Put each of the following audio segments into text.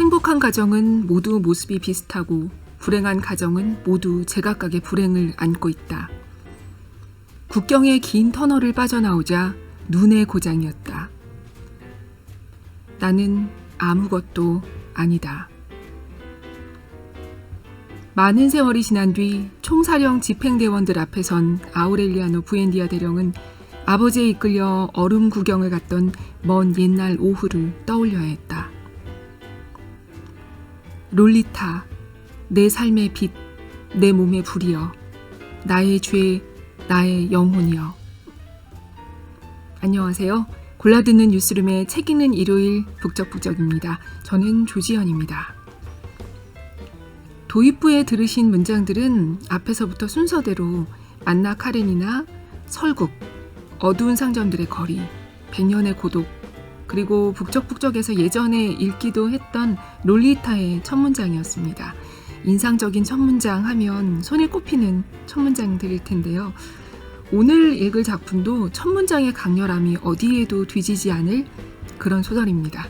행복한 가정은 모두 모습이 비슷하고 불행한 가정은 모두 제각각의 불행을 안고 있다. 국경의 긴 터널을 빠져나오자 눈의 고장이었다. 나는 아무것도 아니다. 많은 세월이 지난 뒤 총사령 집행대원들 앞에 선 아우렐리아노 부엔디아 대령은 아버지에 이끌려 얼음 구경을 갔던 먼 옛날 오후를 떠올려야 했다. 롤리타, 내 삶의 빛, 내 몸의 불이여, 나의 죄, 나의 영혼이여. 안녕하세요. 골라듣는 뉴스룸의 책 읽는 일요일 북적북적입니다. 저는 조지현입니다. 도입부에 들으신 문장들은 앞에서부터 순서대로 안나 카렌이나 설국, 어두운 상점들의 거리, 백년의 고독, 그리고 북적북적에서 예전에 읽기도 했던 롤리타의 첫 문장이었습니다. 인상적인 첫 문장 하면 손에 꼽히는 첫 문장들일 텐데요. 오늘 읽을 작품도 첫 문장의 강렬함이 어디에도 뒤지지 않을 그런 소설입니다.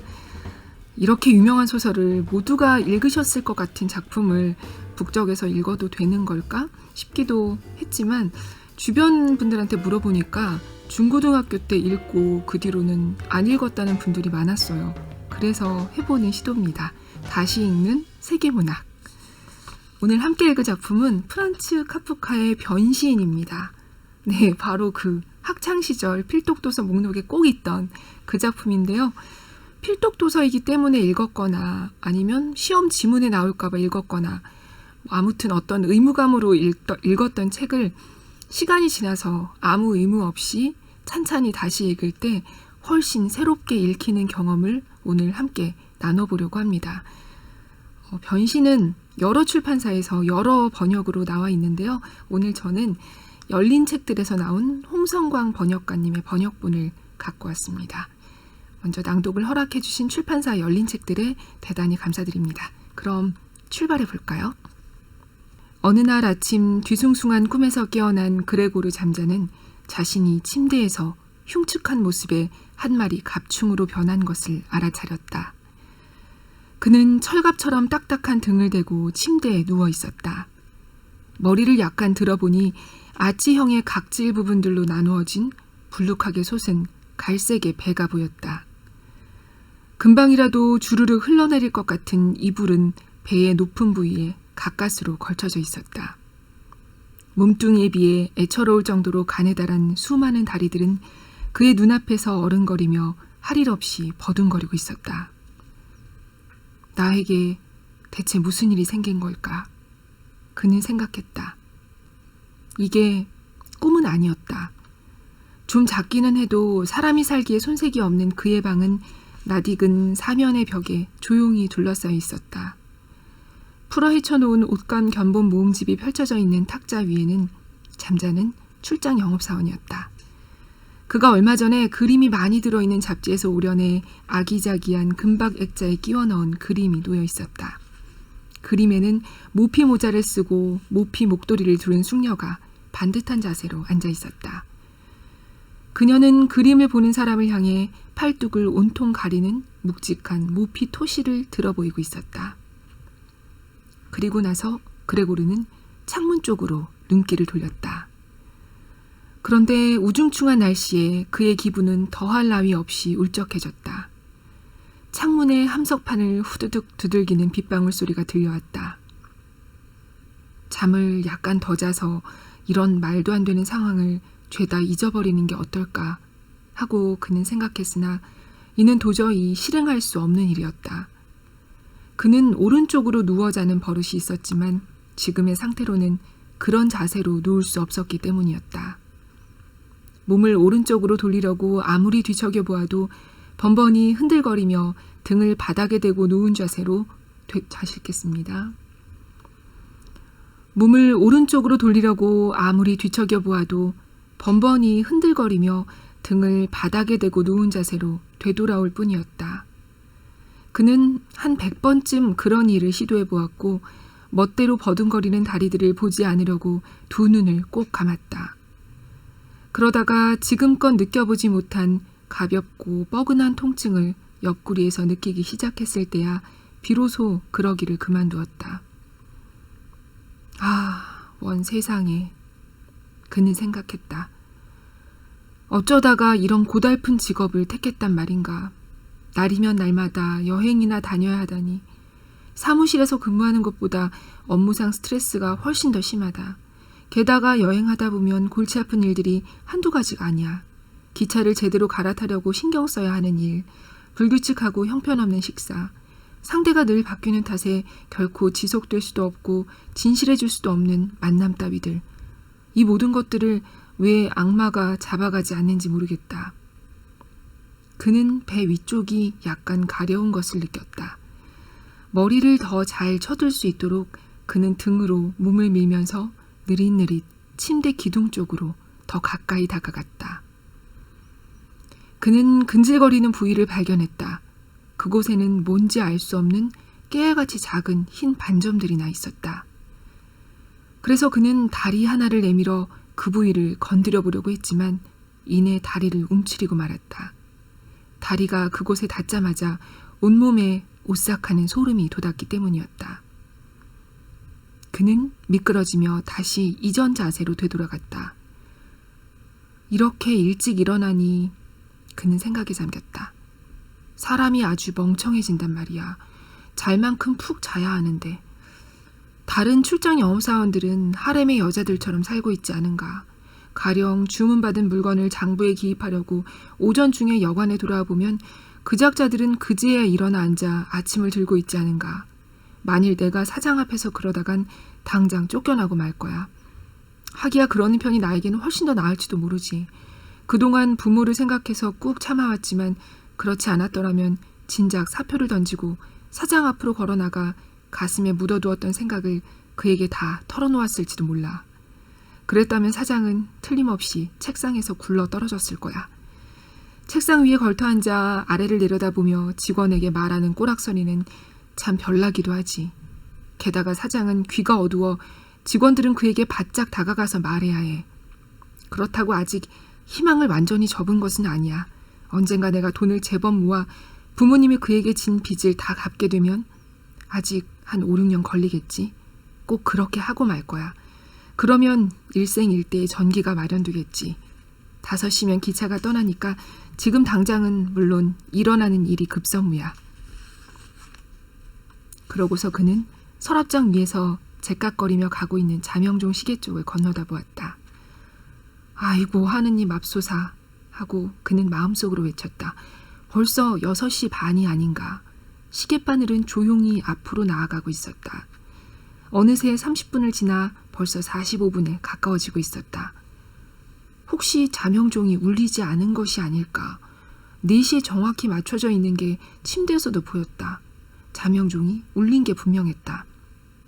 이렇게 유명한 소설을 모두가 읽으셨을 것 같은 작품을 북적에서 읽어도 되는 걸까 싶기도 했지만 주변 분들한테 물어보니까 중고등학교 때 읽고 그 뒤로는 안 읽었다는 분들이 많았어요. 그래서 해보는 시도입니다. 다시 읽는 세계문학. 오늘 함께 읽을 작품은 프란츠 카프카의 변신입니다. 네, 바로 그 학창시절 필독도서 목록에 꼭 있던 그 작품인데요. 필독도서이기 때문에 읽었거나 아니면 시험 지문에 나올까봐 읽었거나 아무튼 어떤 의무감으로 읽었던 책을 시간이 지나서 아무 의무 없이 찬찬히 다시 읽을 때 훨씬 새롭게 읽히는 경험을 오늘 함께 나눠보려고 합니다. 변신은 여러 출판사에서 여러 번역으로 나와 있는데요. 오늘 저는 열린 책들에서 나온 홍성광 번역가님의 번역본을 갖고 왔습니다. 먼저 낭독을 허락해 주신 출판사 열린 책들에 대단히 감사드립니다. 그럼 출발해 볼까요? 어느 날 아침 뒤숭숭한 꿈에서 깨어난 그레고르 잠자는 자신이 침대에서 흉측한 모습에 한 마리 갑충으로 변한 것을 알아차렸다. 그는 철갑처럼 딱딱한 등을 대고 침대에 누워 있었다. 머리를 약간 들어보니 아치형의 각질 부분들로 나누어진 불룩하게 솟은 갈색의 배가 보였다. 금방이라도 주르륵 흘러내릴 것 같은 이불은 배의 높은 부위에 가까스로 걸쳐져 있었다. 몸뚱이에 비해 애처로울 정도로 가느다란 수많은 다리들은 그의 눈앞에서 어른거리며 할 일 없이 버둥거리고 있었다. 나에게 대체 무슨 일이 생긴 걸까? 그는 생각했다. 이게 꿈은 아니었다. 좀 작기는 해도 사람이 살기에 손색이 없는 그의 방은 낯익은 사면의 벽에 조용히 둘러싸여 있었다. 풀어 헤쳐놓은 옷감 견본 모음집이 펼쳐져 있는 탁자 위에는 잠자는 출장 영업사원이었다. 그가 얼마 전에 그림이 많이 들어있는 잡지에서 오려내 아기자기한 금박 액자에 끼워 넣은 그림이 놓여 있었다. 그림에는 모피 모자를 쓰고 모피 목도리를 두른 숙녀가 반듯한 자세로 앉아 있었다. 그녀는 그림을 보는 사람을 향해 팔뚝을 온통 가리는 묵직한 모피 토시를 들어 보이고 있었다. 그리고 나서 그레고르는 창문 쪽으로 눈길을 돌렸다. 그런데 우중충한 날씨에 그의 기분은 더할 나위 없이 울적해졌다. 창문의 함석판을 후두둑 두들기는 빗방울 소리가 들려왔다. 잠을 약간 더 자서 이런 말도 안 되는 상황을 죄다 잊어버리는 게 어떨까 하고 그는 생각했으나 이는 도저히 실행할 수 없는 일이었다. 그는 오른쪽으로 누워 자는 버릇이 있었지만 지금의 상태로는 그런 자세로 누울 수 없었기 때문이었다. 몸을 오른쪽으로 돌리려고 아무리 뒤척여 보아도 번번이 흔들거리며 등을 바닥에 대고 누운 자세로 다시겠습니다. 몸을 오른쪽으로 돌리려고 아무리 뒤척여 보아도 번번이 흔들거리며 등을 바닥에 대고 누운 자세로 되돌아올 뿐이었다. 그는 한 100번쯤 그런 일을 시도해 보았고 멋대로 버둥거리는 다리들을 보지 않으려고 두 눈을 꼭 감았다. 그러다가 지금껏 느껴보지 못한 가볍고 뻐근한 통증을 옆구리에서 느끼기 시작했을 때야 비로소 그러기를 그만두었다. 아, 원 세상에. 그는 생각했다. 어쩌다가 이런 고달픈 직업을 택했단 말인가. 날이면 날마다 여행이나 다녀야 하다니. 사무실에서 근무하는 것보다 업무상 스트레스가 훨씬 더 심하다. 게다가 여행하다 보면 골치 아픈 일들이 한두 가지가 아니야. 기차를 제대로 갈아타려고 신경 써야 하는 일, 불규칙하고 형편없는 식사, 상대가 늘 바뀌는 탓에 결코 지속될 수도 없고 진실해질 수도 없는 만남 따위들. 이 모든 것들을 왜 악마가 잡아가지 않는지 모르겠다. 그는 배 위쪽이 약간 가려운 것을 느꼈다. 머리를 더 잘 쳐들 수 있도록 그는 등으로 몸을 밀면서 느릿느릿 침대 기둥 쪽으로 더 가까이 다가갔다. 그는 근질거리는 부위를 발견했다. 그곳에는 뭔지 알 수 없는 깨알같이 작은 흰 반점들이 나 있었다. 그래서 그는 다리 하나를 내밀어 그 부위를 건드려 보려고 했지만 이내 다리를 움츠리고 말았다. 다리가 그곳에 닿자마자 온몸에 오싹하는 소름이 돋았기 때문이었다. 그는 미끄러지며 다시 이전 자세로 되돌아갔다. 이렇게 일찍 일어나니 그는 생각에 잠겼다. 사람이 아주 멍청해진단 말이야. 잘만큼 푹 자야 하는데. 다른 출장 영업사원들은 하렘의 여자들처럼 살고 있지 않은가. 가령 주문받은 물건을 장부에 기입하려고 오전 중에 여관에 돌아와 보면 그작자들은 그제야 일어나 앉아 아침을 들고 있지 않은가. 만일 내가 사장 앞에서 그러다간 당장 쫓겨나고 말 거야. 하기야 그러는 편이 나에게는 훨씬 더 나을지도 모르지. 그동안 부모를 생각해서 꾹 참아왔지만 그렇지 않았더라면 진작 사표를 던지고 사장 앞으로 걸어나가 가슴에 묻어두었던 생각을 그에게 다 털어놓았을지도 몰라. 그랬다면 사장은 틀림없이 책상에서 굴러 떨어졌을 거야. 책상 위에 걸터앉아 아래를 내려다보며 직원에게 말하는 꼬락서리는 참 별나기도 하지. 게다가 사장은 귀가 어두워 직원들은 그에게 바짝 다가가서 말해야 해. 그렇다고 아직 희망을 완전히 접은 것은 아니야. 언젠가 내가 돈을 제법 모아 부모님이 그에게 진 빚을 다 갚게 되면 아직 한 5, 6년 걸리겠지. 꼭 그렇게 하고 말 거야. 그러면 일생일대의 전기가 마련되겠지. 5시면 기차가 떠나니까 지금 당장은 물론 일어나는 일이 급선무야. 그러고서 그는 서랍장 위에서 제깍거리며 가고 있는 자명종 시계 쪽을 건너다 보았다. 아이고 하느님 맙소사 하고 그는 마음속으로 외쳤다. 벌써 6시 반이 아닌가. 시계바늘은 조용히 앞으로 나아가고 있었다. 어느새 30분을 지나 벌써 45분에 가까워지고 있었다. 혹시 자명종이 울리지 않은 것이 아닐까. 4시에 정확히 맞춰져 있는 게 침대에서도 보였다. 자명종이 울린 게 분명했다.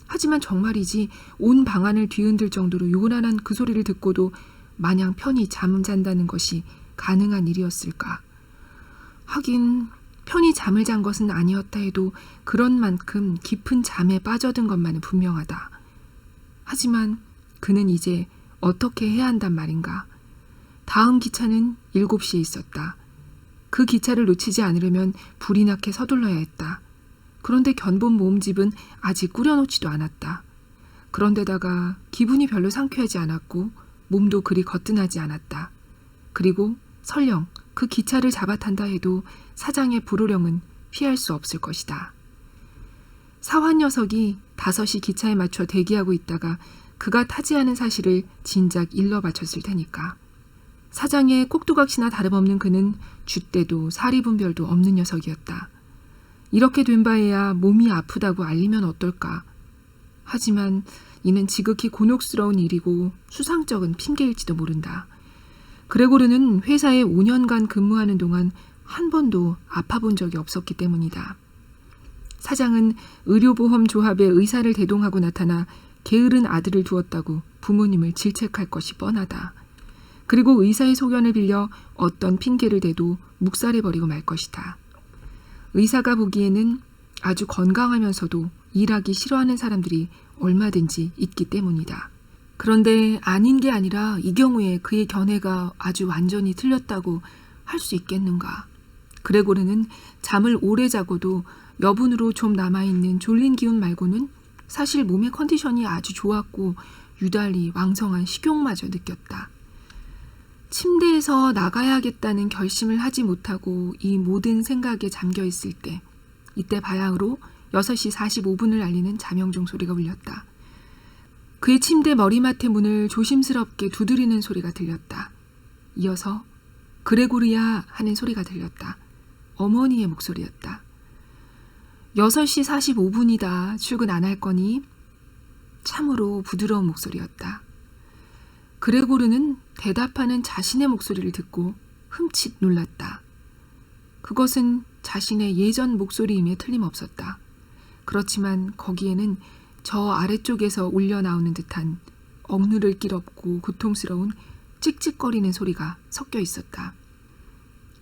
하지만 정말이지 온 방안을 뒤흔들 정도로 요란한 그 소리를 듣고도 마냥 편히 잠잔다는 것이 가능한 일이었을까. 하긴 편히 잠을 잔 것은 아니었다 해도 그런 만큼 깊은 잠에 빠져든 것만은 분명하다. 하지만 그는 이제 어떻게 해야 한단 말인가. 다음 기차는 7시에 있었다. 그 기차를 놓치지 않으려면 불이 나게 서둘러야 했다. 그런데 견본 모음집은 아직 꾸려놓지도 않았다. 그런데다가 기분이 별로 상쾌하지 않았고 몸도 그리 거뜬하지 않았다. 그리고 설령 그 기차를 잡아탄다 해도 사장의 불호령은 피할 수 없을 것이다. 사환 녀석이 5시 기차에 맞춰 대기하고 있다가 그가 타지 않은 사실을 진작 일러 바쳤을 테니까. 사장의 꼭두각시나 다름없는 그는 줏대도 사리분별도 없는 녀석이었다. 이렇게 된 바에야 몸이 아프다고 알리면 어떨까. 하지만 이는 지극히 곤혹스러운 일이고 수상쩍은 핑계일지도 모른다. 그레고르는 회사에 5년간 근무하는 동안 한 번도 아파본 적이 없었기 때문이다. 사장은 의료보험조합의 의사를 대동하고 나타나 게으른 아들을 두었다고 부모님을 질책할 것이 뻔하다. 그리고 의사의 소견을 빌려 어떤 핑계를 대도 묵살해버리고 말 것이다. 의사가 보기에는 아주 건강하면서도 일하기 싫어하는 사람들이 얼마든지 있기 때문이다. 그런데 아닌 게 아니라 이 경우에 그의 견해가 아주 완전히 틀렸다고 할 수 있겠는가. 그레고르는 잠을 오래 자고도 여분으로 좀 남아있는 졸린 기운 말고는 사실 몸의 컨디션이 아주 좋았고 유달리 왕성한 식욕마저 느꼈다. 침대에서 나가야겠다는 결심을 하지 못하고 이 모든 생각에 잠겨있을 때, 이때 바야흐로 6시 45분을 알리는 자명종 소리가 울렸다. 그의 침대 머리맡의 문을 조심스럽게 두드리는 소리가 들렸다. 이어서 그레고리야 하는 소리가 들렸다. 어머니의 목소리였다. 6시 45분이다. 출근 안 할 거니? 참으로 부드러운 목소리였다. 그레고르는 대답하는 자신의 목소리를 듣고 흠칫 놀랐다. 그것은 자신의 예전 목소리임에 틀림없었다. 그렇지만 거기에는 저 아래쪽에서 울려나오는 듯한 억누를 길 없고 고통스러운 찍찍거리는 소리가 섞여 있었다.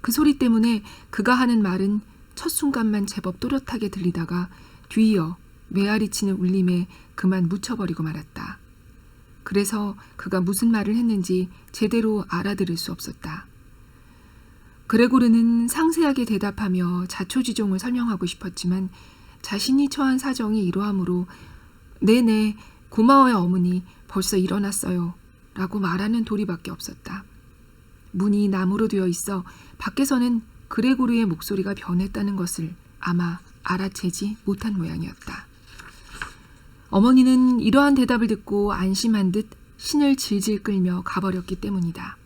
그 소리 때문에 그가 하는 말은 첫 순간만 제법 또렷하게 들리다가 뒤이어 메아리치는 울림에 그만 묻혀버리고 말았다. 그래서 그가 무슨 말을 했는지 제대로 알아들을 수 없었다. 그레고르는 상세하게 대답하며 자초지종을 설명하고 싶었지만 자신이 처한 사정이 이러하므로 네네 고마워요 어머니 벌써 일어났어요 라고 말하는 도리밖에 없었다. 문이 나무로 되어 있어 밖에서는 그레고르의 목소리가 변했다는 것을 아마 알아채지 못한 모양이었다. 어머니는 이러한 대답을 듣고 안심한 듯 신을 질질 끌며 가버렸기 때문이다.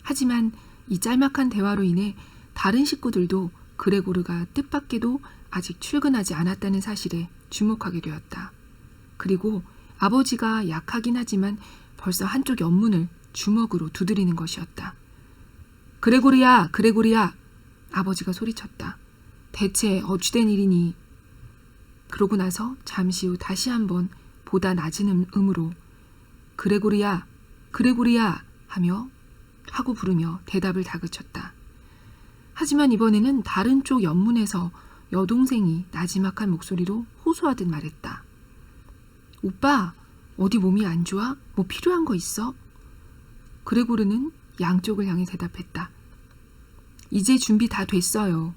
하지만 이 짤막한 대화로 인해 다른 식구들도 그레고르가 뜻밖에도 아직 출근하지 않았다는 사실에 주목하게 되었다. 그리고 아버지가 약하긴 하지만 벌써 한쪽 옆문을 주먹으로 두드리는 것이었다. 그레고리야, 그레고리야! 아버지가 소리쳤다. 대체 어찌된 일이니? 그러고 나서 잠시 후 다시 한번 보다 낮은 음으로 그레고리야, 그레고리야! 하고 부르며 대답을 다그쳤다. 하지만 이번에는 다른 쪽 옆문에서 여동생이 나지막한 목소리로 호소하듯 말했다. 오빠, 어디 몸이 안 좋아? 뭐 필요한 거 있어? 그레고르는 양쪽을 향해 대답했다. 이제 준비 다 됐어요.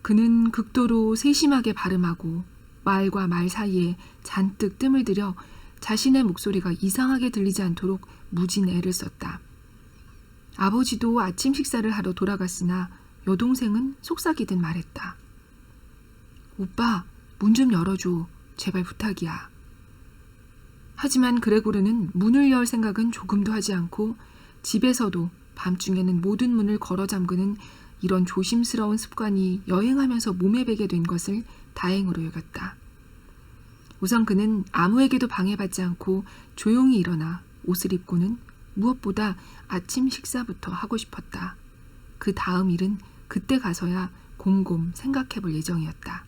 그는 극도로 세심하게 발음하고 말과 말 사이에 잔뜩 뜸을 들여 자신의 목소리가 이상하게 들리지 않도록 무진 애를 썼다. 아버지도 아침 식사를 하러 돌아갔으나 여동생은 속삭이듯 말했다. 오빠, 문 좀 열어줘. 제발 부탁이야. 하지만 그레고르는 문을 열 생각은 조금도 하지 않고 집에서도 밤중에는 모든 문을 걸어 잠그는 이런 조심스러운 습관이 여행하면서 몸에 배게 된 것을 다행으로 여겼다. 우선 그는 아무에게도 방해받지 않고 조용히 일어나 옷을 입고는 무엇보다 아침 식사부터 하고 싶었다. 그 다음 일은 그때 가서야 곰곰 생각해볼 예정이었다.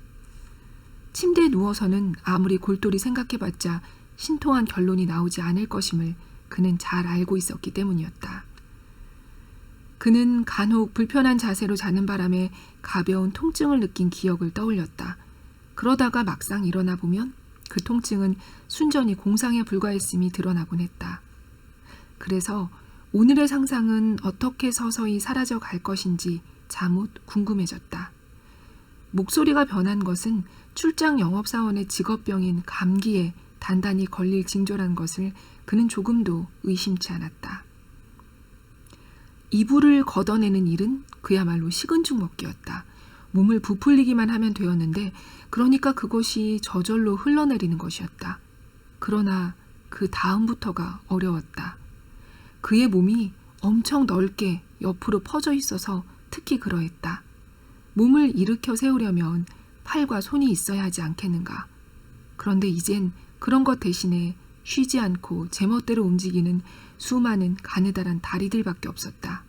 침대에 누워서는 아무리 골똘히 생각해봤자 신통한 결론이 나오지 않을 것임을 그는 잘 알고 있었기 때문이었다. 그는 간혹 불편한 자세로 자는 바람에 가벼운 통증을 느낀 기억을 떠올렸다. 그러다가 막상 일어나 보면 그 통증은 순전히 공상에 불과했음이 드러나곤 했다. 그래서 오늘의 상상은 어떻게 서서히 사라져 갈 것인지 자못 궁금해졌다. 목소리가 변한 것은 출장 영업사원의 직업병인 감기에 단단히 걸릴 징조란 것을 그는 조금도 의심치 않았다. 이불을 걷어내는 일은 그야말로 식은 죽 먹기였다. 몸을 부풀리기만 하면 되었는데 그러니까 그것이 저절로 흘러내리는 것이었다. 그러나 그 다음부터가 어려웠다. 그의 몸이 엄청 넓게 옆으로 퍼져 있어서 특히 그러했다. 몸을 일으켜 세우려면 팔과 손이 있어야 하지 않겠는가. 그런데 이젠 그런 것 대신에 쉬지 않고 제멋대로 움직이는 수많은 가느다란 다리들밖에 없었다.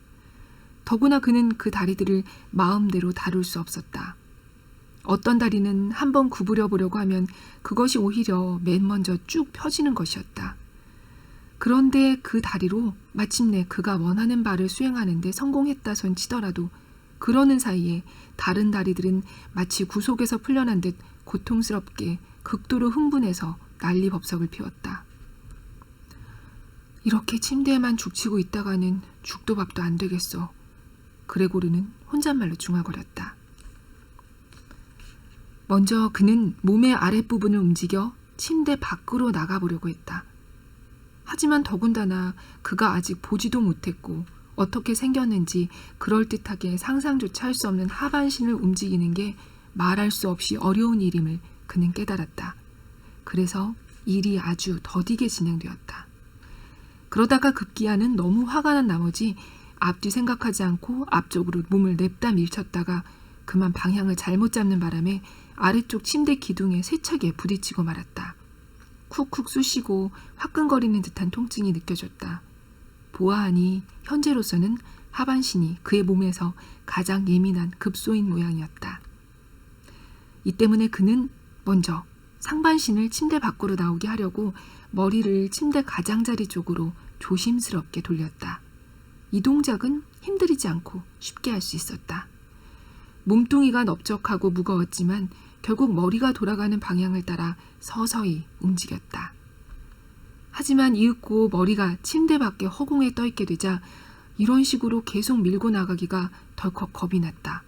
더구나 그는 그 다리들을 마음대로 다룰 수 없었다. 어떤 다리는 한번 구부려 보려고 하면 그것이 오히려 맨 먼저 쭉 펴지는 것이었다. 그런데 그 다리로 마침내 그가 원하는 바를 수행하는 데 성공했다손 치더라도 그러는 사이에 다른 다리들은 마치 구속에서 풀려난 듯 고통스럽게 극도로 흥분해서 난리법석을 피웠다. 이렇게 침대에만 죽치고 있다가는 죽도 밥도 안 되겠어. 그레고르는 혼잣말로 중얼거렸다. 먼저 그는 몸의 아랫부분을 움직여 침대 밖으로 나가보려고 했다. 하지만 더군다나 그가 아직 보지도 못했고 어떻게 생겼는지 그럴듯하게 상상조차 할 수 없는 하반신을 움직이는 게 말할 수 없이 어려운 일임을 그는 깨달았다. 그래서 일이 아주 더디게 진행되었다. 그러다가 급기야는 너무 화가 난 나머지 앞뒤 생각하지 않고 앞쪽으로 몸을 냅다 밀쳤다가 그만 방향을 잘못 잡는 바람에 아래쪽 침대 기둥에 세차게 부딪히고 말았다. 쿡쿡 쑤시고 화끈거리는 듯한 통증이 느껴졌다. 보아하니 현재로서는 하반신이 그의 몸에서 가장 예민한 급소인 모양이었다. 이 때문에 그는 먼저 상반신을 침대 밖으로 나오게 하려고 머리를 침대 가장자리 쪽으로 조심스럽게 돌렸다. 이 동작은 힘들이지 않고 쉽게 할 수 있었다. 몸뚱이가 넓적하고 무거웠지만 결국 머리가 돌아가는 방향을 따라 서서히 움직였다. 하지만 이윽고 머리가 침대 밖에 허공에 떠있게 되자 이런 식으로 계속 밀고 나가기가 덜컥 겁이 났다.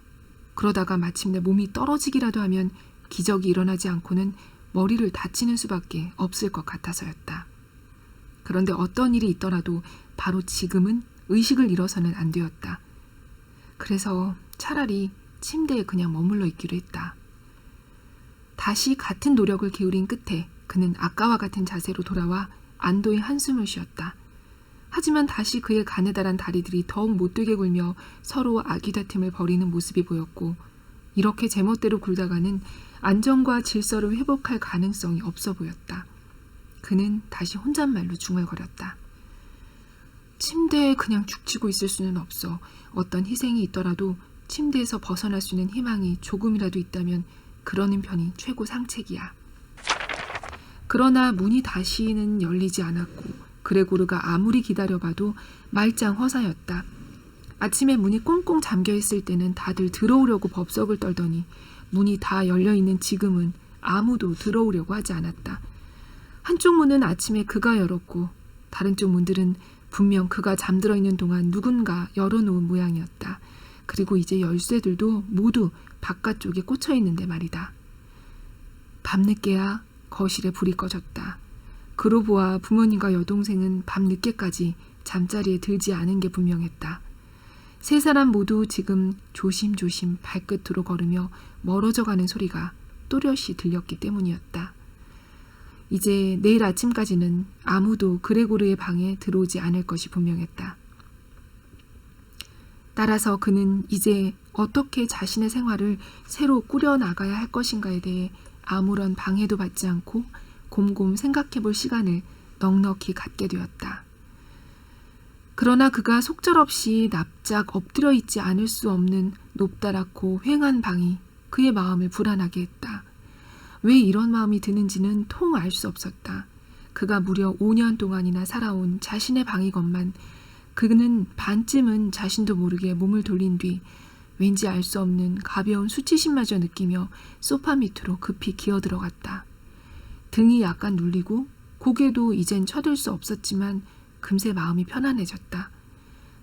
그러다가 마침내 몸이 떨어지기라도 하면 기적이 일어나지 않고는 머리를 다치는 수밖에 없을 것 같아서였다. 그런데 어떤 일이 있더라도 바로 지금은 의식을 잃어서는 안 되었다. 그래서 차라리 침대에 그냥 머물러 있기로 했다. 다시 같은 노력을 기울인 끝에 그는 아까와 같은 자세로 돌아와 안도의 한숨을 쉬었다. 하지만 다시 그의 가느다란 다리들이 더욱 못되게 굴며 서로 아기다툼을 벌이는 모습이 보였고 이렇게 제멋대로 굴다가는 안정과 질서를 회복할 가능성이 없어 보였다. 그는 다시 혼잣말로 중얼거렸다. 침대에 그냥 죽치고 있을 수는 없어. 어떤 희생이 있더라도 침대에서 벗어날 수 있는 희망이 조금이라도 있다면 그러는 편이 최고 상책이야. 그러나 문이 다시는 열리지 않았고 그레고르가 아무리 기다려봐도 말짱 허사였다. 아침에 문이 꽁꽁 잠겨있을 때는 다들 들어오려고 법석을 떨더니 문이 다 열려있는 지금은 아무도 들어오려고 하지 않았다. 한쪽 문은 아침에 그가 열었고 다른 쪽 문들은 분명 그가 잠들어 있는 동안 누군가 열어놓은 모양이었다. 그리고 이제 열쇠들도 모두 바깥쪽에 꽂혀 있는데 말이다. 밤늦게야 거실에 불이 꺼졌다. 그로 보아 부모님과 여동생은 밤늦게까지 잠자리에 들지 않은 게 분명했다. 세 사람 모두 지금 조심조심 발끝으로 걸으며 멀어져가는 소리가 또렷이 들렸기 때문이었다. 이제 내일 아침까지는 아무도 그레고르의 방에 들어오지 않을 것이 분명했다. 따라서 그는 이제 어떻게 자신의 생활을 새로 꾸려나가야 할 것인가에 대해 아무런 방해도 받지 않고 곰곰 생각해볼 시간을 넉넉히 갖게 되었다. 그러나 그가 속절없이 납작 엎드려 있지 않을 수 없는 높다랗고 휑한 방이 그의 마음을 불안하게 했다. 왜 이런 마음이 드는지는 통 알 수 없었다. 그가 무려 5년 동안이나 살아온 자신의 방이건만 그는 반쯤은 자신도 모르게 몸을 돌린 뒤 왠지 알 수 없는 가벼운 수치심마저 느끼며 소파 밑으로 급히 기어들어갔다. 등이 약간 눌리고 고개도 이젠 쳐들 수 없었지만 금세 마음이 편안해졌다.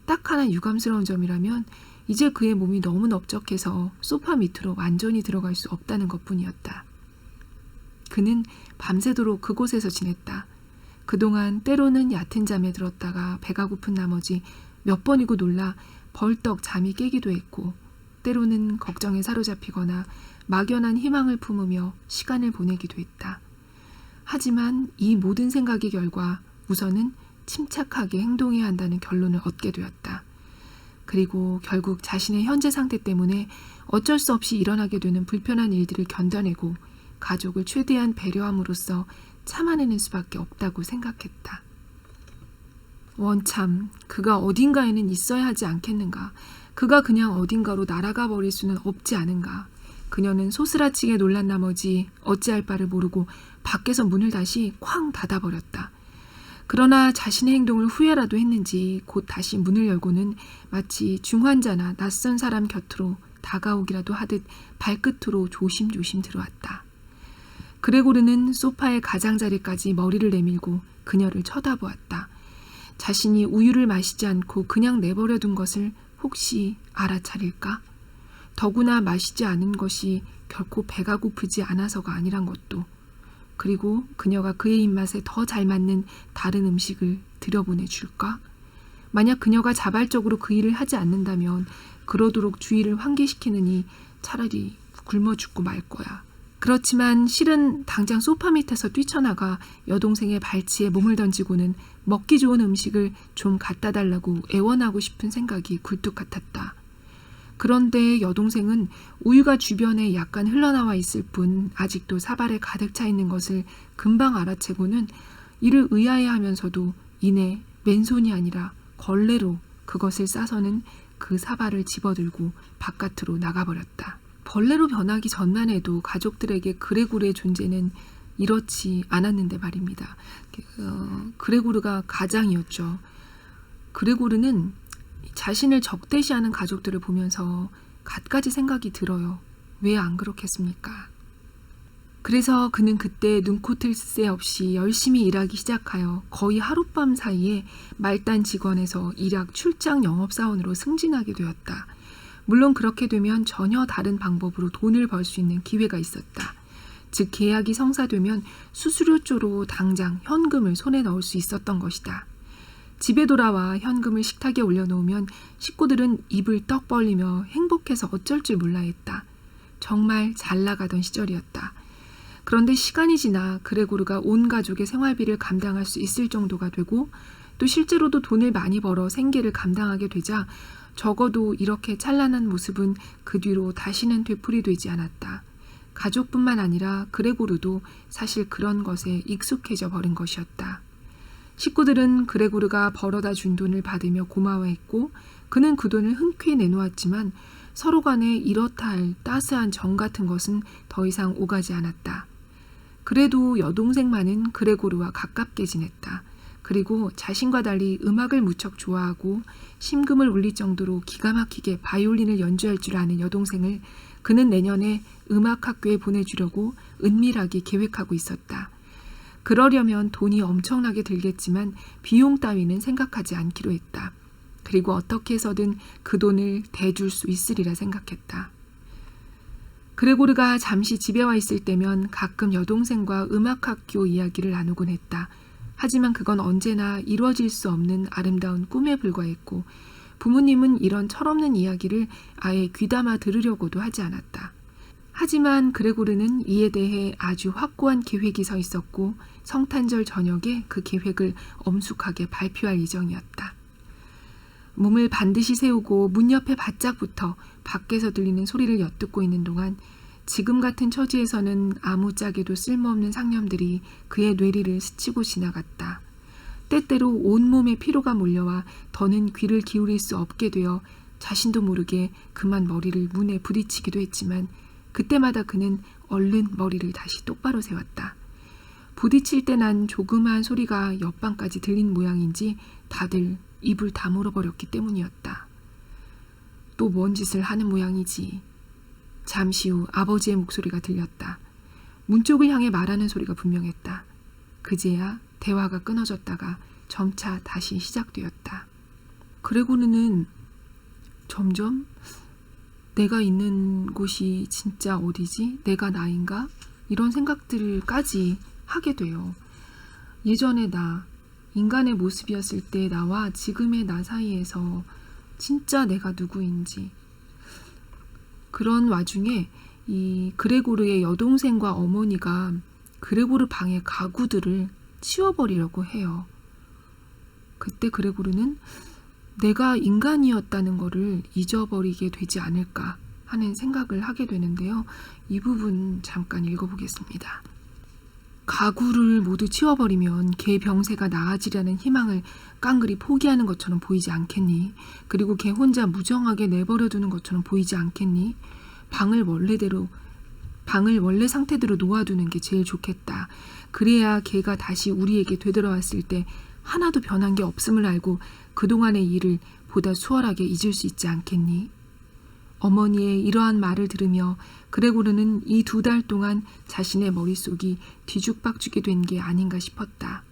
딱 하나 유감스러운 점이라면 이제 그의 몸이 너무 넓적해서 소파 밑으로 완전히 들어갈 수 없다는 것뿐이었다. 그는 밤새도록 그곳에서 지냈다. 그동안 때로는 얕은 잠에 들었다가 배가 고픈 나머지 몇 번이고 놀라 벌떡 잠이 깨기도 했고 때로는 걱정에 사로잡히거나 막연한 희망을 품으며 시간을 보내기도 했다. 하지만 이 모든 생각의 결과 우선은 침착하게 행동해야 한다는 결론을 얻게 되었다. 그리고 결국 자신의 현재 상태 때문에 어쩔 수 없이 일어나게 되는 불편한 일들을 견뎌내고 가족을 최대한 배려함으로써 참아내는 수밖에 없다고 생각했다. 원참 그가 어딘가에는 있어야 하지 않겠는가. 그가 그냥 어딘가로 날아가 버릴 수는 없지 않은가. 그녀는 소스라치게 놀란 나머지 어찌할 바를 모르고 밖에서 문을 다시 쾅 닫아버렸다. 그러나 자신의 행동을 후회라도 했는지 곧 다시 문을 열고는 마치 중환자나 낯선 사람 곁으로 다가오기라도 하듯 발끝으로 조심조심 들어왔다. 그레고르는 소파의 가장자리까지 머리를 내밀고 그녀를 쳐다보았다. 자신이 우유를 마시지 않고 그냥 내버려둔 것을 혹시 알아차릴까? 더구나 마시지 않은 것이 결코 배가 고프지 않아서가 아니란 것도, 그리고 그녀가 그의 입맛에 더 잘 맞는 다른 음식을 들여보내줄까? 만약 그녀가 자발적으로 그 일을 하지 않는다면 그러도록 주의를 환기시키느니 차라리 굶어 죽고 말 거야. 그렇지만 실은 당장 소파 밑에서 뛰쳐나가 여동생의 발치에 몸을 던지고는 먹기 좋은 음식을 좀 갖다 달라고 애원하고 싶은 생각이 굴뚝 같았다. 그런데 여동생은 우유가 주변에 약간 흘러나와 있을 뿐 아직도 사발에 가득 차 있는 것을 금방 알아채고는 이를 의아해하면서도 이내 맨손이 아니라 걸레로 그것을 싸서는 그 사발을 집어들고 바깥으로 나가버렸다. 벌레로 변하기 전만 해도 가족들에게 그레고르의 존재는 이렇지 않았는데 말입니다. 그레고르가 가장이었죠. 그레고르는 자신을 적대시하는 가족들을 보면서 갖가지 생각이 들어요. 왜 안 그렇겠습니까? 그래서 그는 그때 눈코뜰 새 없이 열심히 일하기 시작하여 거의 하룻밤 사이에 말단 직원에서 일약 출장 영업사원으로 승진하게 되었다. 물론 그렇게 되면 전혀 다른 방법으로 돈을 벌 수 있는 기회가 있었다. 즉 계약이 성사되면 수수료조로 당장 현금을 손에 넣을 수 있었던 것이다. 집에 돌아와 현금을 식탁에 올려놓으면 식구들은 입을 떡 벌리며 행복해서 어쩔 줄 몰라 했다. 정말 잘 나가던 시절이었다. 그런데 시간이 지나 그레고르가 온 가족의 생활비를 감당할 수 있을 정도가 되고 또 실제로도 돈을 많이 벌어 생계를 감당하게 되자 적어도 이렇게 찬란한 모습은 그 뒤로 다시는 되풀이되지 않았다. 가족뿐만 아니라 그레고르도 사실 그런 것에 익숙해져 버린 것이었다. 식구들은 그레고르가 벌어다 준 돈을 받으며 고마워했고 그는 그 돈을 흔쾌히 내놓았지만 서로 간에 이렇다 할 따스한 정 같은 것은 더 이상 오가지 않았다. 그래도 여동생만은 그레고르와 가깝게 지냈다. 그리고 자신과 달리 음악을 무척 좋아하고 심금을 울릴 정도로 기가 막히게 바이올린을 연주할 줄 아는 여동생을 그는 내년에 음악학교에 보내주려고 은밀하게 계획하고 있었다. 그러려면 돈이 엄청나게 들겠지만 비용 따위는 생각하지 않기로 했다. 그리고 어떻게 해서든 그 돈을 대줄 수 있으리라 생각했다. 그레고르가 잠시 집에 와 있을 때면 가끔 여동생과 음악학교 이야기를 나누곤 했다. 하지만 그건 언제나 이루어질 수 없는 아름다운 꿈에 불과했고 부모님은 이런 철없는 이야기를 아예 귀담아 들으려고도 하지 않았다. 하지만 그레고르는 이에 대해 아주 확고한 계획이 서 있었고 성탄절 저녁에 그 계획을 엄숙하게 발표할 예정이었다. 몸을 반드시 세우고 문 옆에 바짝 붙어 밖에서 들리는 소리를 엿듣고 있는 동안 지금 같은 처지에서는 아무짝에도 쓸모없는 상념들이 그의 뇌리를 스치고 지나갔다. 때때로 온몸에 피로가 몰려와 더는 귀를 기울일 수 없게 되어 자신도 모르게 그만 머리를 문에 부딪히기도 했지만 그때마다 그는 얼른 머리를 다시 똑바로 세웠다. 부딪힐 때 난 조그마한 소리가 옆방까지 들린 모양인지 다들 입을 다물어버렸기 때문이었다. 또 뭔 짓을 하는 모양이지. 잠시 후 아버지의 목소리가 들렸다. 문 쪽을 향해 말하는 소리가 분명했다. 그제야 대화가 끊어졌다가 점차 다시 시작되었다. 그레고르는 점점 내가 있는 곳이 진짜 어디지? 내가 나인가? 이런 생각들까지 하게 돼요. 예전의 나, 인간의 모습이었을 때 나와 지금의 나 사이에서 진짜 내가 누구인지, 그런 와중에 이 그레고르의 여동생과 어머니가 그레고르 방의 가구들을 치워버리려고 해요. 그때 그레고르는 내가 인간이었다는 것을 잊어버리게 되지 않을까 하는 생각을 하게 되는데요. 이 부분 잠깐 읽어보겠습니다. 가구를 모두 치워버리면 걔 병세가 나아지려는 희망을 깡그리 포기하는 것처럼 보이지 않겠니? 그리고 걔 혼자 무정하게 내버려두는 것처럼 보이지 않겠니? 방을 원래 상태대로 놓아두는 게 제일 좋겠다. 그래야 걔가 다시 우리에게 되돌아왔을 때 하나도 변한 게 없음을 알고 그동안의 일을 보다 수월하게 잊을 수 있지 않겠니? 어머니의 이러한 말을 들으며 그레고르는 이 2달 동안 자신의 머릿속이 뒤죽박죽이 된 게 아닌가 싶었다.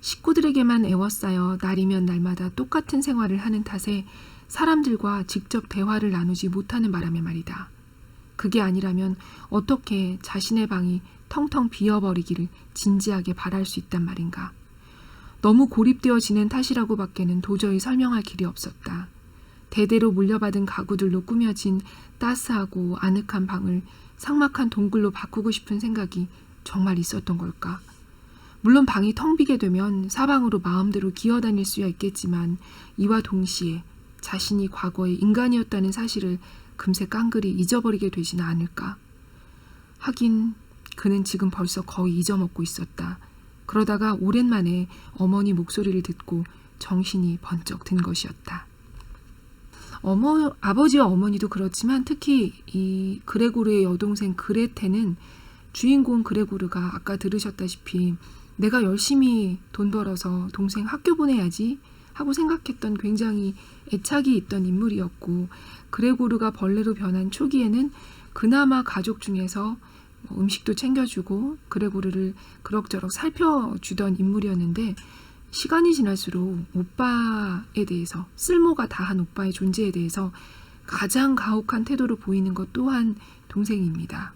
식구들에게만 애워싸여 날이면 날마다 똑같은 생활을 하는 탓에 사람들과 직접 대화를 나누지 못하는 바람에 말이다. 그게 아니라면 어떻게 자신의 방이 텅텅 비어버리기를 진지하게 바랄 수 있단 말인가. 너무 고립되어 지낸 탓이라고 밖에는 도저히 설명할 길이 없었다. 대대로 물려받은 가구들로 꾸며진 따스하고 아늑한 방을 삭막한 동굴로 바꾸고 싶은 생각이 정말 있었던 걸까. 물론 방이 텅 비게 되면 사방으로 마음대로 기어다닐 수야 있겠지만 이와 동시에 자신이 과거에 인간이었다는 사실을 금세 깡그리 잊어버리게 되지는 않을까. 하긴 그는 지금 벌써 거의 잊어먹고 있었다. 그러다가 오랜만에 어머니 목소리를 듣고 정신이 번쩍 든 것이었다. 아버지와 어머니도 그렇지만 특히 이 그레고르의 여동생 그레테는 주인공 그레고르가 아까 들으셨다시피 내가 열심히 돈 벌어서 동생 학교 보내야지 하고 생각했던 굉장히 애착이 있던 인물이었고, 그레고르가 벌레로 변한 초기에는 그나마 가족 중에서 음식도 챙겨주고 그레고르를 그럭저럭 살펴주던 인물이었는데, 시간이 지날수록 오빠에 대해서, 쓸모가 다한 오빠의 존재에 대해서 가장 가혹한 태도를 보이는 것 또한 동생입니다.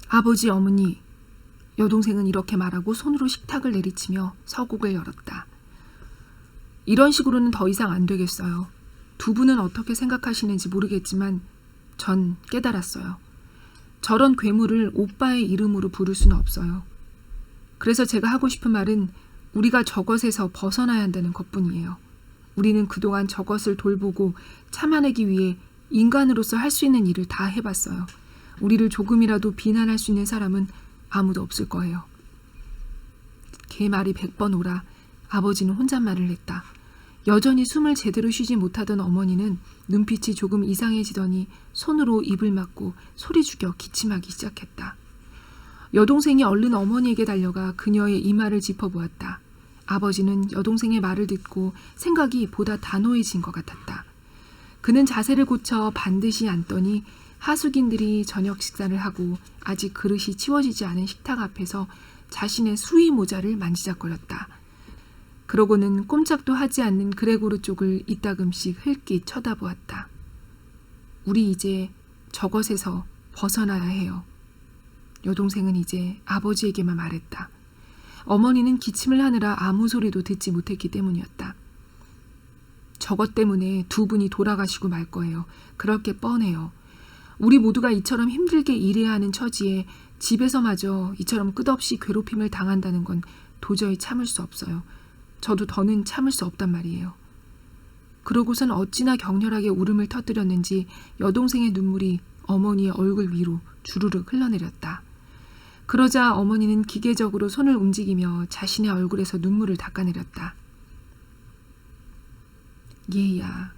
아버지, 어머니, 여동생은 이렇게 말하고 손으로 식탁을 내리치며 서곡을 열었다. 이런 식으로는 더 이상 안 되겠어요. 두 분은 어떻게 생각하시는지 모르겠지만 전 깨달았어요. 저런 괴물을 오빠의 이름으로 부를 수는 없어요. 그래서 제가 하고 싶은 말은 우리가 저것에서 벗어나야 한다는 것뿐이에요. 우리는 그동안 저것을 돌보고 참아내기 위해 인간으로서 할 수 있는 일을 다 해봤어요. 우리를 조금이라도 비난할 수 있는 사람은 아무도 없을 거예요. 개 말이 100번 오라. 아버지는 혼잣말을 했다. 여전히 숨을 제대로 쉬지 못하던 어머니는 눈빛이 조금 이상해지더니 손으로 입을 막고 소리 죽여 기침하기 시작했다. 여동생이 얼른 어머니에게 달려가 그녀의 이마를 짚어보았다. 아버지는 여동생의 말을 듣고 생각이 보다 단호해진 것 같았다. 그는 자세를 고쳐 반드시 앉더니 하숙인들이 저녁 식사를 하고 아직 그릇이 치워지지 않은 식탁 앞에서 자신의 수의 모자를 만지작거렸다. 그러고는 꼼짝도 하지 않는 그레고르 쪽을 이따금씩 흘낏 쳐다보았다. 우리 이제 저것에서 벗어나야 해요. 여동생은 이제 아버지에게만 말했다. 어머니는 기침을 하느라 아무 소리도 듣지 못했기 때문이었다. 저것 때문에 두 분이 돌아가시고 말 거예요. 그럴 게 뻔해요. 우리 모두가 이처럼 힘들게 일해야 하는 처지에 집에서마저 이처럼 끝없이 괴롭힘을 당한다는 건 도저히 참을 수 없어요. 저도 더는 참을 수 없단 말이에요. 그러고선 어찌나 격렬하게 울음을 터뜨렸는지 여동생의 눈물이 어머니의 얼굴 위로 주르륵 흘러내렸다. 그러자 어머니는 기계적으로 손을 움직이며 자신의 얼굴에서 눈물을 닦아내렸다. 얘야.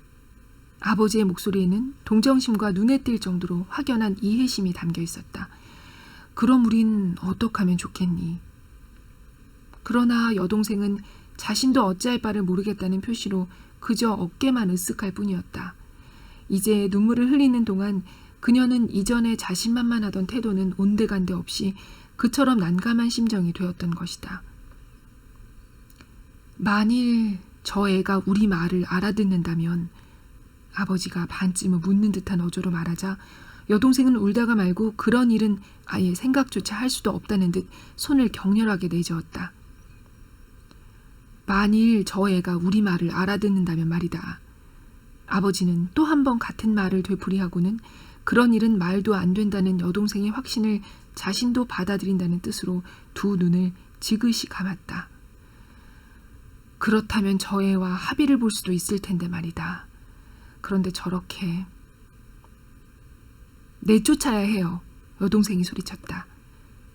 아버지의 목소리에는 동정심과 눈에 띌 정도로 확연한 이해심이 담겨 있었다. 그럼 우린 어떻게 하면 좋겠니? 그러나 여동생은 자신도 어찌할 바를 모르겠다는 표시로 그저 어깨만 으쓱할 뿐이었다. 이제 눈물을 흘리는 동안 그녀는 이전에 자신만만하던 태도는 온데간데 없이 그처럼 난감한 심정이 되었던 것이다. 만일 저 애가 우리 말을 알아듣는다면, 아버지가 반쯤은 묻는 듯한 어조로 말하자 여동생은 울다가 말고 그런 일은 아예 생각조차 할 수도 없다는 듯 손을 격렬하게 내저었다. 만일 저 애가 우리 말을 알아듣는다면 말이다. 아버지는 또 한 번 같은 말을 되풀이하고는 그런 일은 말도 안 된다는 여동생의 확신을 자신도 받아들인다는 뜻으로 두 눈을 지그시 감았다. 그렇다면 저 애와 합의를 볼 수도 있을 텐데 말이다. 그런데 저렇게 내쫓아야 해요. 여동생이 소리쳤다.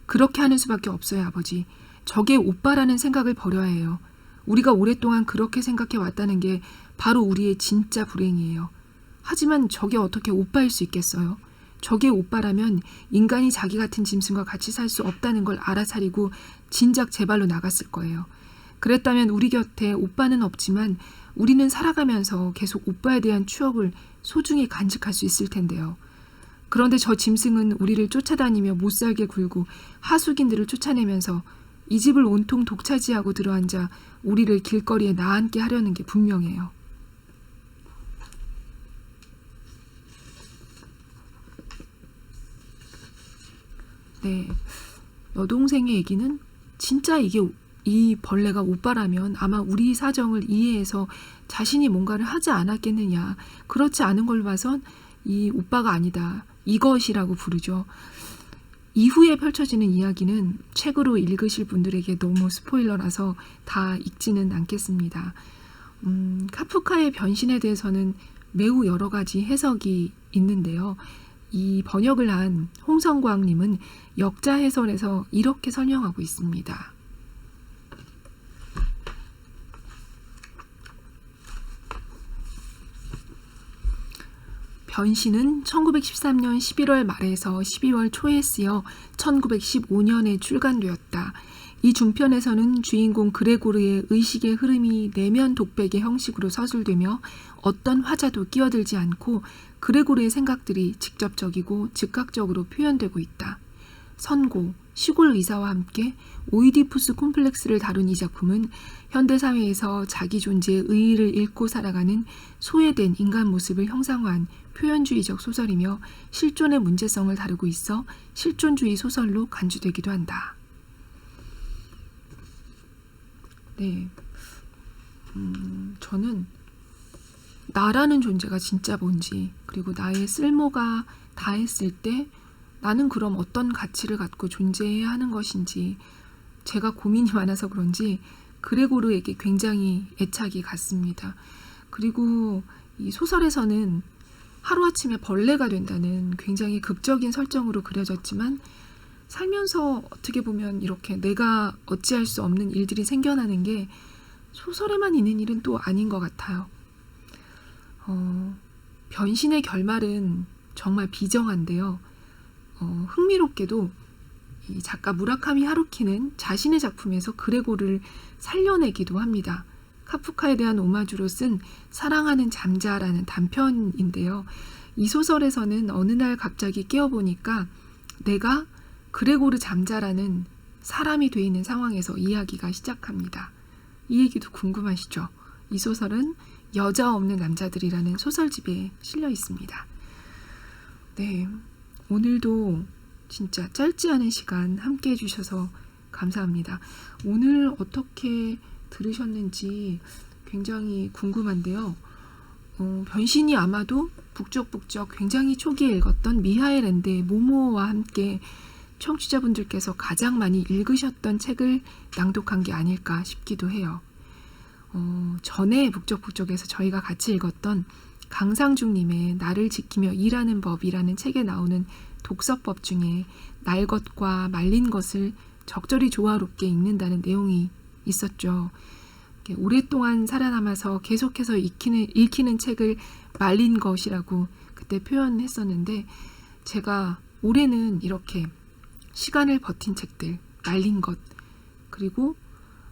그렇게 하는 수밖에 없어요, 아버지. 저게 오빠라는 생각을 버려야 해요. 우리가 오랫동안 그렇게 생각해 왔다는 게 바로 우리의 진짜 불행이에요. 하지만 저게 어떻게 오빠일 수 있겠어요? 저게 오빠라면 인간이 자기 같은 짐승과 같이 살 수 없다는 걸 알아차리고 진작 제 발로 나갔을 거예요. 그랬다면 우리 곁에 오빠는 없지만 우리는 살아가면서 계속 오빠에 대한 추억을 소중히 간직할 수 있을 텐데요. 그런데 저 짐승은 우리를 쫓아다니며 못살게 굴고 하숙인들을 쫓아내면서 이 집을 온통 독차지하고 들어앉아 우리를 길거리에 나앉게 하려는 게 분명해요. 네, 여동생의 얘기는 진짜 이 벌레가 오빠라면 아마 우리 사정을 이해해서 자신이 뭔가를 하지 않았겠느냐. 그렇지 않은 걸 봐선 이 오빠가 아니다. 이것이라고 부르죠. 이후에 펼쳐지는 이야기는 책으로 읽으실 분들에게 너무 스포일러라서 다 읽지는 않겠습니다. 카프카의 변신에 대해서는 매우 여러 가지 해석이 있는데요. 이 번역을 한 홍성광님은 역자 해설에서 이렇게 설명하고 있습니다. 변신은 1913년 11월 말에서 12월 초에 쓰여 1915년에 출간되었다. 이 중편에서는 주인공 그레고르의 의식의 흐름이 내면 독백의 형식으로 서술되며 어떤 화자도 끼어들지 않고 그레고르의 생각들이 직접적이고 즉각적으로 표현되고 있다. 선고, 시골 의사와 함께 오이디푸스 콤플렉스를 다룬 이 작품은 현대사회에서 자기 존재의 의의를 잃고 살아가는 소외된 인간 모습을 형상화한 표현주의적 소설이며 실존의 문제성을 다루고 있어 실존주의 소설로 간주되기도 한다. 네, 저는 나라는 존재가 진짜 뭔지, 그리고 나의 쓸모가 다했을 때 나는 그럼 어떤 가치를 갖고 존재해야 하는 것인지 제가 고민이 많아서 그런지 그레고르에게 굉장히 애착이 갔습니다. 그리고 이 소설에서는 하루아침에 벌레가 된다는 굉장히 극적인 설정으로 그려졌지만 살면서 어떻게 보면 이렇게 내가 어찌할 수 없는 일들이 생겨나는 게 소설에만 있는 일은 또 아닌 것 같아요. 변신의 결말은 정말 비정한데요. 흥미롭게도 이 작가 무라카미 하루키는 자신의 작품에서 그레고르를 살려내기도 합니다. 카프카에 대한 오마주로 쓴 사랑하는 잠자라는 단편인데요. 이 소설에서는 어느 날 갑자기 깨어보니까 내가 그레고르 잠자라는 사람이 돼 있는 상황에서 이야기가 시작합니다. 이 얘기도 궁금하시죠? 이 소설은 여자 없는 남자들이라는 소설집에 실려 있습니다. 네, 오늘도 진짜 짧지 않은 시간 함께 해주셔서 감사합니다. 오늘 어떻게 들으셨는지 굉장히 궁금한데요. 변신이 아마도 북적북적 굉장히 초기에 읽었던 미하엘 앤드의 모모와 함께 청취자분들께서 가장 많이 읽으셨던 책을 낭독한 게 아닐까 싶기도 해요. 전에 북적북적에서 저희가 같이 읽었던 강상중님의 나를 지키며 일하는 법이라는 책에 나오는 독서법 중에 날 것과 말린 것을 적절히 조화롭게 읽는다는 내용이 있었죠. 오랫동안 살아남아서 계속해서 읽히는 책을 말린 것이라고 그때 표현했었는데 제가 올해는 이렇게 시간을 버틴 책들, 말린 것, 그리고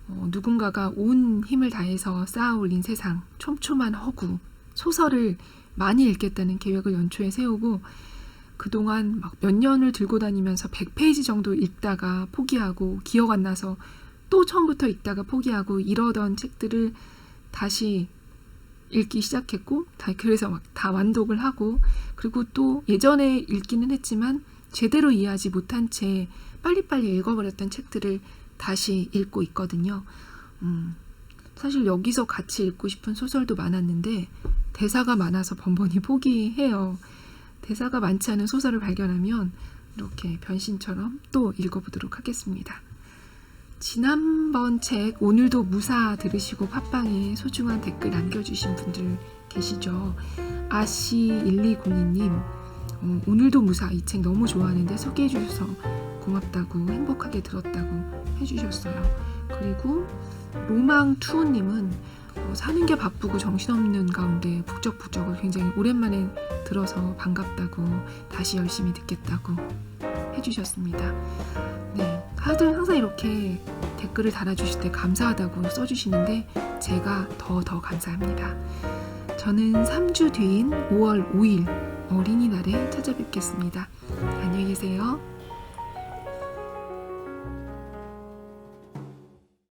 누군가가 온 힘을 다해서 쌓아 올린 세상, 촘촘한 허구, 소설을 많이 읽겠다는 계획을 연초에 세우고 그동안 막 몇 년을 들고 다니면서 100페이지 정도 읽다가 포기하고 기억 안 나서 또 처음부터 읽다가 포기하고 이러던 책들을 다시 읽기 시작했고 그래서 막 다 완독을 하고 그리고 또 예전에 읽기는 했지만 제대로 이해하지 못한 채 빨리빨리 읽어버렸던 책들을 다시 읽고 있거든요. 사실 여기서 같이 읽고 싶은 소설도 많았는데 대사가 많아서 번번이 포기해요. 대사가 많지 않은 소설을 발견하면 이렇게 변신처럼 또 읽어보도록 하겠습니다. 지난번 책 오늘도 무사 들으시고 팟빵에 소중한 댓글 남겨주신 분들 계시죠. 아씨1202님 오늘도 무사 이 책 너무 좋아하는데 소개해 주셔서 고맙다고 행복하게 들었다고 해주셨어요. 그리고 로망투우님은 사는 게 바쁘고 정신없는 가운데 북적북적을 굉장히 오랜만에 들어서 반갑다고 다시 열심히 듣겠다고 해주셨습니다. 네, 다들 항상 이렇게 댓글을 달아주실 때 감사하다고 써주시는데 제가 더 감사합니다. 저는 3주 뒤인 5월 5일 어린이날에 찾아뵙겠습니다. 안녕히 계세요.